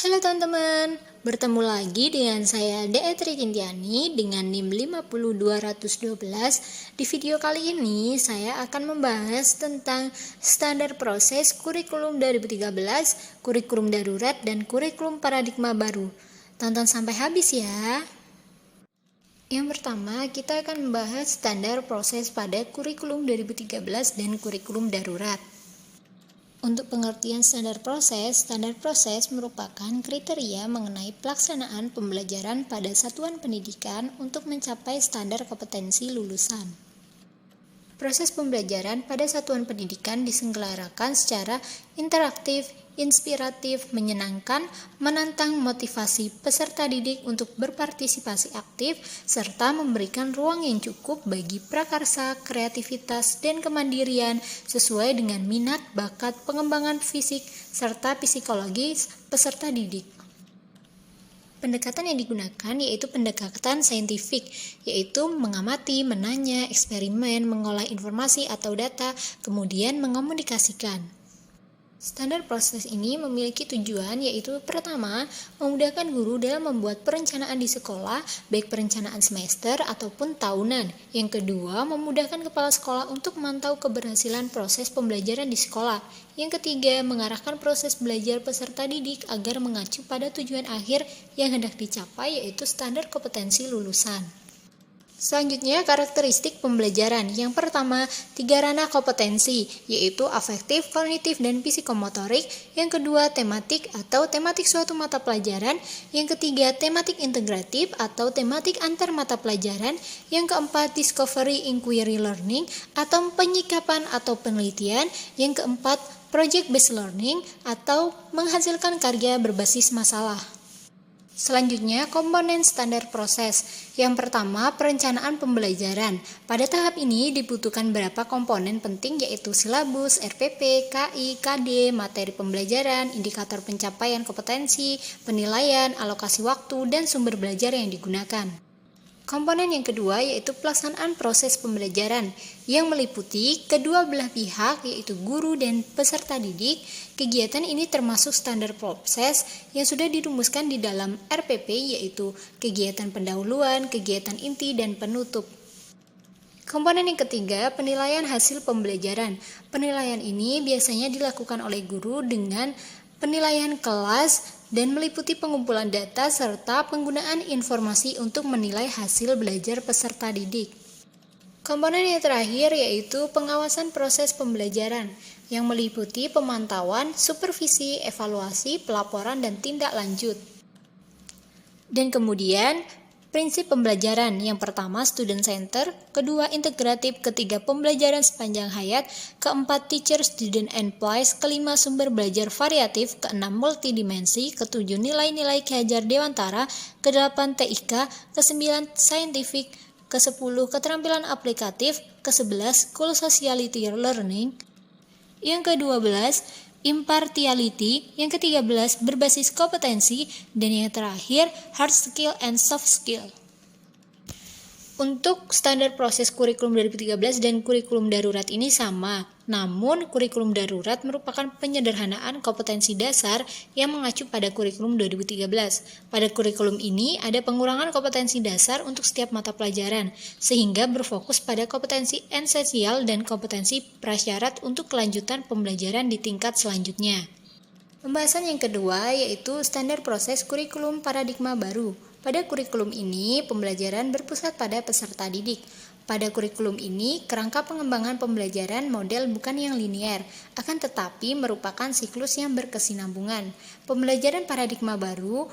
Halo teman-teman, bertemu lagi dengan saya Dea Trigintiani dengan NIM 50212. Di video kali ini saya akan membahas tentang standar proses kurikulum 2013, kurikulum darurat, dan kurikulum paradigma baru. Tonton sampai habis ya. Yang pertama, kita akan membahas standar proses pada kurikulum 2013 dan kurikulum darurat. Untuk pengertian standar proses merupakan kriteria mengenai pelaksanaan pembelajaran pada satuan pendidikan untuk mencapai standar kompetensi lulusan. Proses pembelajaran pada satuan pendidikan diselenggarakan secara interaktif, inspiratif, menyenangkan, menantang motivasi peserta didik untuk berpartisipasi aktif, serta memberikan ruang yang cukup bagi prakarsa, kreativitas, dan kemandirian sesuai dengan minat, bakat, pengembangan fisik, serta psikologis peserta didik. Pendekatan yang digunakan yaitu pendekatan saintifik, yaitu mengamati, menanya, eksperimen, mengolah informasi atau data, kemudian mengomunikasikan. Standar proses ini memiliki tujuan yaitu pertama, memudahkan guru dalam membuat perencanaan di sekolah, baik perencanaan semester ataupun tahunan. Yang kedua, memudahkan kepala sekolah untuk memantau keberhasilan proses pembelajaran di sekolah. Yang ketiga, mengarahkan proses belajar peserta didik agar mengacu pada tujuan akhir yang hendak dicapai yaitu standar kompetensi lulusan. Selanjutnya, karakteristik pembelajaran. Yang pertama, 3 ranah kompetensi, yaitu afektif, kognitif, dan psikomotorik. Yang kedua, tematik atau tematik suatu mata pelajaran. Yang ketiga, tematik integratif atau tematik antar mata pelajaran. Yang keempat, discovery inquiry learning atau penyikapan atau penelitian. Yang keempat, project based learning atau menghasilkan karya berbasis masalah. Selanjutnya, komponen standar proses. Yang pertama, perencanaan pembelajaran. Pada tahap ini dibutuhkan beberapa komponen penting yaitu silabus, RPP, KI, KD, materi pembelajaran, indikator pencapaian kompetensi, penilaian, alokasi waktu, dan sumber belajar yang digunakan. Komponen yang kedua yaitu pelaksanaan proses pembelajaran yang meliputi kedua belah pihak yaitu guru dan peserta didik. Kegiatan ini termasuk standar proses yang sudah dirumuskan di dalam RPP yaitu kegiatan pendahuluan, kegiatan inti, dan penutup. Komponen yang ketiga, penilaian hasil pembelajaran. Penilaian ini biasanya dilakukan oleh guru dengan penilaian kelas dan meliputi pengumpulan data serta penggunaan informasi untuk menilai hasil belajar peserta didik. Komponen yang terakhir yaitu pengawasan proses pembelajaran yang meliputi pemantauan, supervisi, evaluasi, pelaporan, dan tindak lanjut. Dan kemudian prinsip pembelajaran, yang pertama student center, kedua integratif, ketiga pembelajaran sepanjang hayat, keempat teacher, student, and place, kelima sumber belajar variatif, keenam multidimensi, ketujuh nilai-nilai Ki Hajar Dewantara, kedelapan TIK, kesembilan scientific, kesepuluh keterampilan aplikatif, kesebelas school sociality learning, yang ke-12 impartiality, yang ke-13 berbasis kompetensi, dan yang terakhir hard skill and soft skill. Untuk standar proses kurikulum 2013 dan kurikulum darurat ini sama, namun kurikulum darurat merupakan penyederhanaan kompetensi dasar yang mengacu pada kurikulum 2013. Pada kurikulum ini ada pengurangan kompetensi dasar untuk setiap mata pelajaran, sehingga berfokus pada kompetensi esensial dan kompetensi prasyarat untuk kelanjutan pembelajaran di tingkat selanjutnya. Pembahasan yang kedua yaitu standar proses kurikulum paradigma baru. Pada kurikulum ini, pembelajaran berpusat pada peserta didik. Pada kurikulum ini, kerangka pengembangan pembelajaran model bukan yang linear, akan tetapi merupakan siklus yang berkesinambungan. Pembelajaran paradigma baru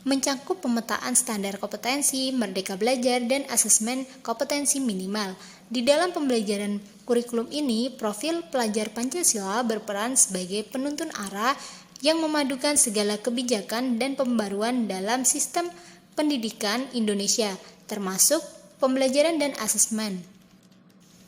mencakup pemetaan standar kompetensi, merdeka belajar, dan asesmen kompetensi minimal. Di dalam pembelajaran kurikulum ini, profil pelajar Pancasila berperan sebagai penuntun arah yang memadukan segala kebijakan dan pembaruan dalam sistem pendidikan Indonesia, termasuk pembelajaran dan asesmen.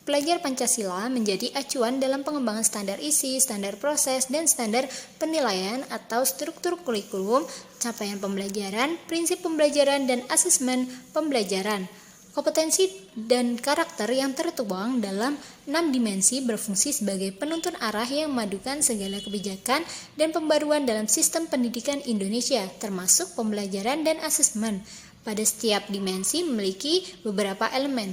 Pelajar Pancasila menjadi acuan dalam pengembangan standar isi, standar proses, dan standar penilaian atau struktur kurikulum, capaian pembelajaran, prinsip pembelajaran, dan asesmen pembelajaran. Kompetensi dan karakter yang tertuang dalam 6 dimensi berfungsi sebagai penuntun arah yang memadukan segala kebijakan dan pembaruan dalam sistem pendidikan Indonesia, termasuk pembelajaran dan asesmen. Pada setiap dimensi memiliki beberapa elemen.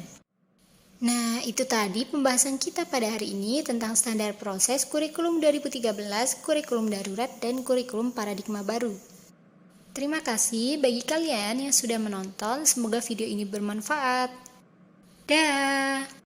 Nah, itu tadi pembahasan kita pada hari ini tentang standar proses kurikulum 2013, kurikulum darurat, dan kurikulum paradigma baru. Terima kasih bagi kalian yang sudah menonton, semoga video ini bermanfaat. Dah.